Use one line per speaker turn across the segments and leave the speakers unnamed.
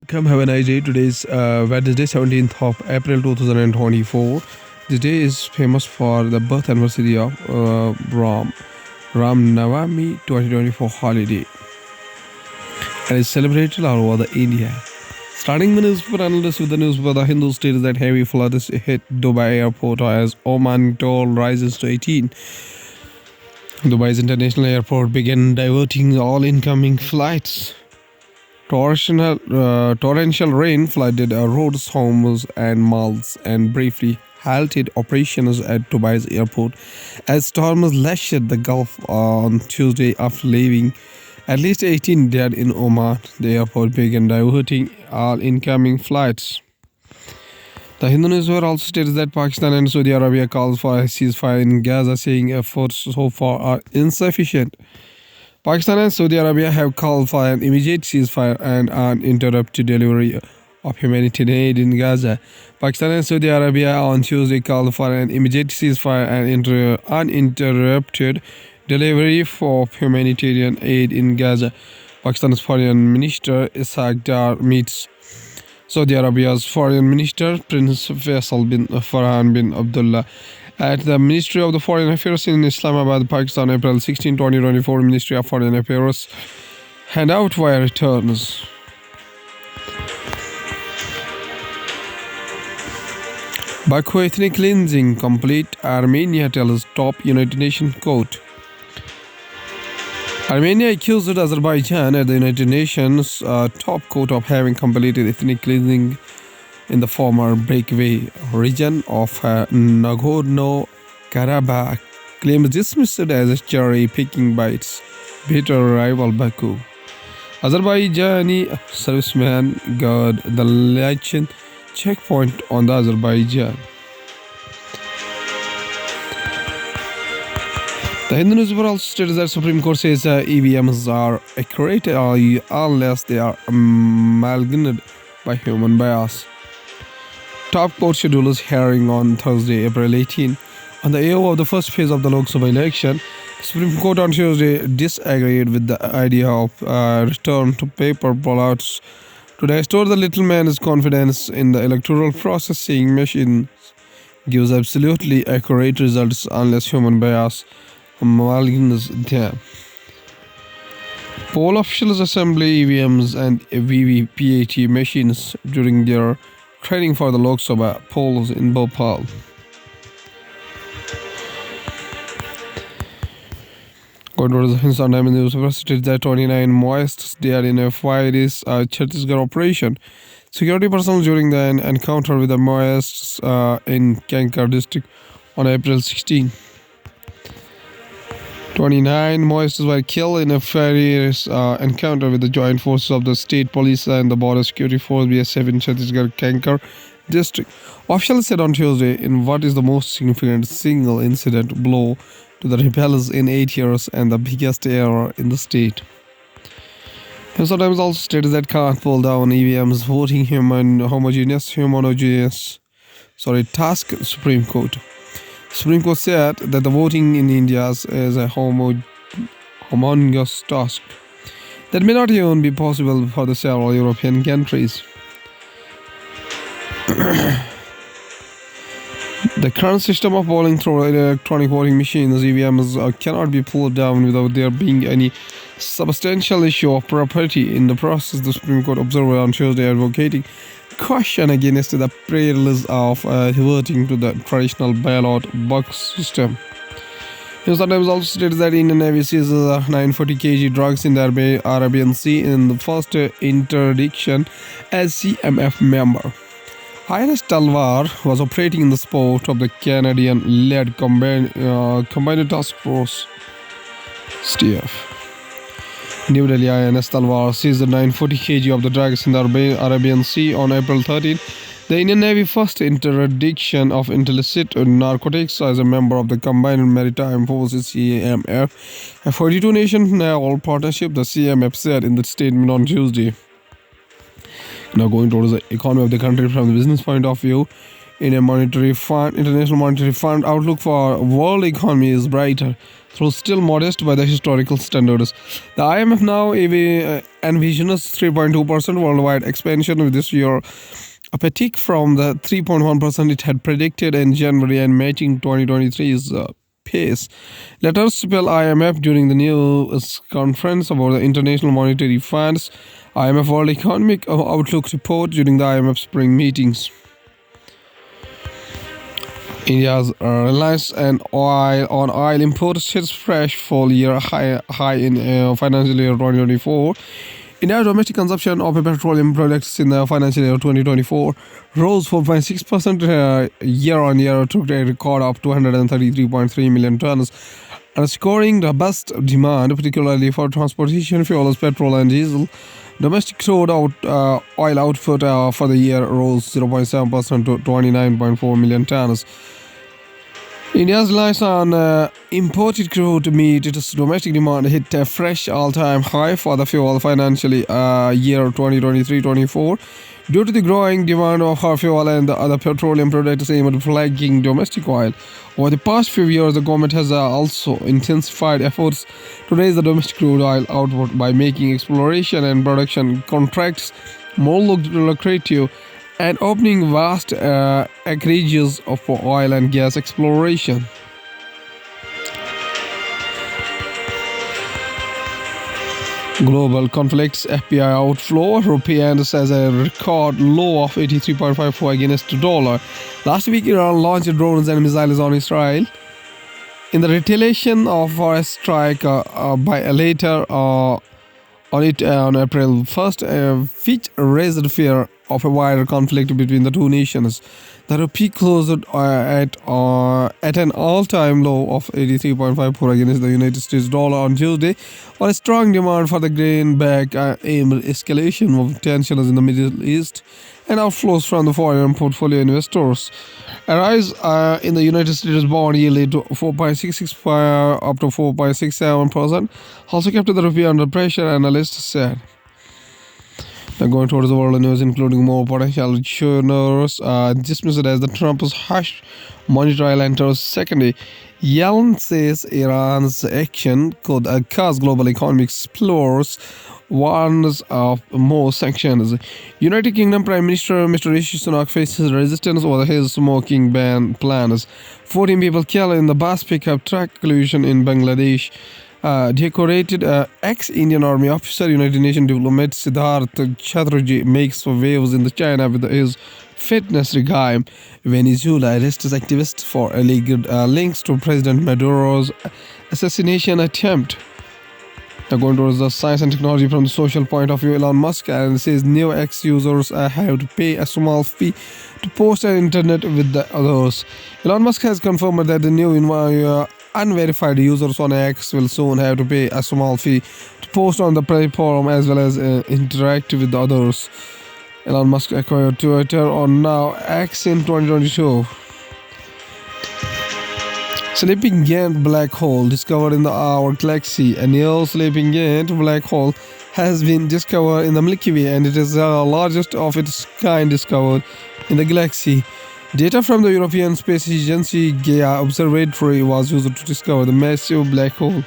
Come have a nice day. Today's Wednesday, 17th of April 2024. This day is famous for the birth anniversary of Ram Navami 2024 holiday and is celebrated all over the India. Starting the newspaper analyst with the newspaper, the Hindu states that heavy floods hit Dubai airport as Oman toll rises to 18. Dubai's international airport began diverting all incoming flights. Torrential rain flooded roads, homes, and malls, and briefly halted operations at Dubai's airport as storms lashed the Gulf on Tuesday after leaving at least 18 dead in Oman. The airport began diverting all incoming flights. The Hindu newspaper also states that Pakistan and Saudi Arabia calls for a ceasefire in Gaza, saying efforts so far are insufficient. Pakistan and Saudi Arabia have called for an immediate ceasefire and uninterrupted delivery of humanitarian aid in Gaza. Pakistan and Saudi Arabia on Tuesday called for an immediate ceasefire and uninterrupted delivery of humanitarian aid in Gaza. Pakistan's Foreign Minister Ishaq Dar meets Saudi Arabia's Foreign Minister Prince Faisal bin Farhan bin Abdullah at the Ministry of the Foreign Affairs in Islamabad, Pakistan, April 16, 2024. Ministry of Foreign Affairs handout via returns. Baku ethnic cleansing complete, Armenia tells top United Nations court. Armenia accused Azerbaijan at the United Nations top court of having completed ethnic cleansing in the former breakaway region of Nagorno-Karabakh, claims dismissed as a cherry-picking by its bitter rival Baku. Azerbaijani servicemen guard the Lachin checkpoint on the Azerbaijan. The Hindu newspaper also states that Supreme Court says EVMs are accurate unless they are amalgamated by human bias. Top court schedules hearing on Thursday, April 18. On the eve of the first phase of the Lok Sabha election, the Supreme Court on Tuesday disagreed with the idea of return to paper ballots to restore the little man's confidence in the electoral processing machine gives absolutely accurate results unless human bias amalgamates them. Poll officials assemble EVMs and VVPAT machines during their training for the Lok Sabha polls in Bhopal. According to the Hindustan Times newspaper, states that 29 Maoists died in a fiery Chhattisgarh operation. Security personnel during the encounter with the Maoists in Kankar district on April 16. 29 Maoists were killed in a furious encounter with the joint forces of the state police and the border security force BSF in Chhattisgarh Kankar district. Officials said on Tuesday in what is the most significant single incident blow to the rebels in 8 years and the biggest error in the state. And sometimes also stated that can't pull down EVM's voting task Supreme Court. Supreme Court said that the voting in India is a homogeneous task that may not even be possible for the several European countries. The current system of polling through electronic voting machines (EVMs) cannot be pulled down without there being any substantial issue of property in the process, the Supreme Court observed on Tuesday, advocating caution against the perils of reverting to the traditional ballot box system. Sometimes also states that Indian Navy seizes 940 kg drugs in the Arabian Sea in the first interdiction as CMF member. INS Talwar was operating in the support of the Canadian-led combined task force (STF). New Delhi INS Talwar seized 940 kg of the drugs in the Arabian Sea on April 13. The Indian Navy first interdiction of illicit narcotics as a member of the Combined Maritime Forces (CMF), a 42-nation naval partnership, the CMF said in the statement on Tuesday. Now going towards the economy of the country from the business point of view, International Monetary Fund outlook for world economy is brighter, though still modest by the historical standards. The IMF now envisions 3.2% worldwide expansion of this year, a peak from the 3.1% it had predicted in January and matching 2023's pace. Letters spell IMF during the news conference about the International Monetary Fund's IMF World Economic Outlook report during the IMF spring meetings. India's reliance on oil imports hits fresh full year high in financial year 2024. India's domestic consumption of petroleum products in the financial year 2024 rose 4.6% year on year to a record of 233.3 million tons, underscoring robust demand, particularly for transportation fuels, petrol, and diesel. Domestic crude oil output for the year rose 0.7% to 29.4 million tons. India's reliance on imported crude to meet its domestic demand hit a fresh all-time high for the fuel financial year 2023-24 due to the growing demand of fuel and the other petroleum products aimed at flagging domestic oil. Over the past few years, the government has also intensified efforts to raise the domestic crude oil output by making exploration and production contracts more lucrative and opening vast acreages for oil and gas exploration. Global conflicts FPI outflow. Rupee ends as a record low of 83.54 against the dollar. Last week, Iran launched drones and missiles on Israel in the retaliation of a strike by a later on April 1st, which raised fear of a wider conflict between the two nations. The rupee closed at an all-time low of 83.54 against the United States dollar on Tuesday, on a strong demand for the greenback aimed escalation of tensions in the Middle East and outflows from the foreign portfolio investors. A rise in the United States bond yield to 4.66 up to 4.67% also kept the rupee under pressure, analysts said. Now going towards the world news, including more potential journals dismissed as the Trump's harsh monetary enters second day. Yellen says Iran's action could cause global economic explores, warns of more sanctions. United Kingdom Prime Minister Mr. Rishi Sunak faces resistance over his smoking ban plans. 14 people killed in the bus pickup truck collision in Bangladesh. Decorated ex-Indian Army officer, United Nations diplomat Siddharth Chatterjee makes waves in the China with his fitness regime. Venezuela arrests activists for alleged links to President Maduro's assassination attempt. Now going towards the science and technology from the social point of view, Elon Musk says new X users have to pay a small fee to post on internet with the others. Elon Musk has confirmed that the new unverified users on X will soon have to pay a small fee to post on the platform as well as interact with the others. Elon Musk acquired Twitter on now X in 2022. Sleeping Giant black hole discovered in our galaxy. A new sleeping giant black hole has been discovered in the Milky Way, and it is the largest of its kind discovered in the galaxy. Data from the European Space Agency Gaia Observatory was used to discover the massive black hole.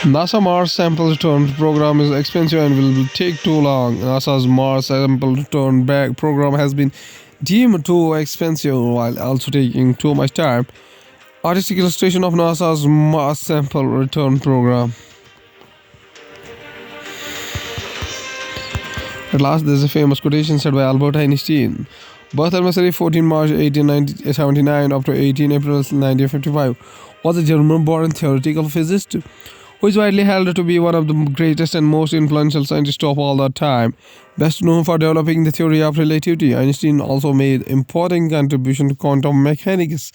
NASA Mars Sample Return Program is expensive and will take too long. NASA's Mars Sample Return Program has been deemed too expensive while also taking too much time. Artistic illustration of NASA's Mars Sample Return Program. At last, there's a famous quotation said by Albert Einstein. Birth anniversary 14 March 1879 up to 18 April 1955. Was a German-born theoretical physicist who is widely held to be one of the greatest and most influential scientists of all the time. Best known for developing the theory of relativity, Einstein also made important contribution to quantum mechanics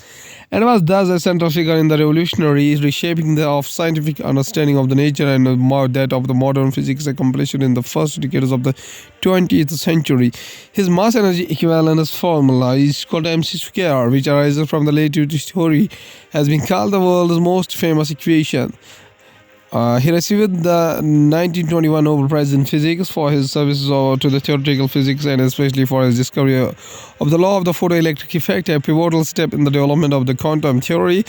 and was thus a central figure in the revolutionary reshaping of scientific understanding of the nature and that of the modern physics accomplished in the first decades of the 20th century. His mass energy equivalence formula is called mc square, which arises from the relativity theory, has been called the world's most famous equation. He received the 1921 Nobel Prize in Physics for his services to the theoretical physics and especially for his discovery of the law of the photoelectric effect, a pivotal step in the development of the quantum theory.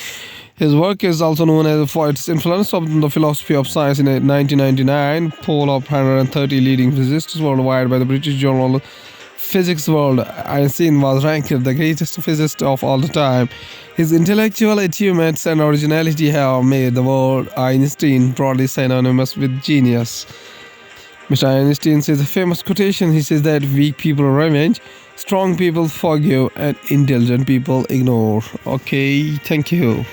His work is also known as for its influence on the philosophy of science. In 1999, poll of 130 leading physicists worldwide by the British journal Physics World, Einstein was ranked the greatest physicist of all the time. His intellectual achievements and originality have made the word Einstein broadly synonymous with genius. Mr. Einstein says a famous quotation. He says that weak people revenge, strong people forgive, and intelligent people ignore. Okay, thank you.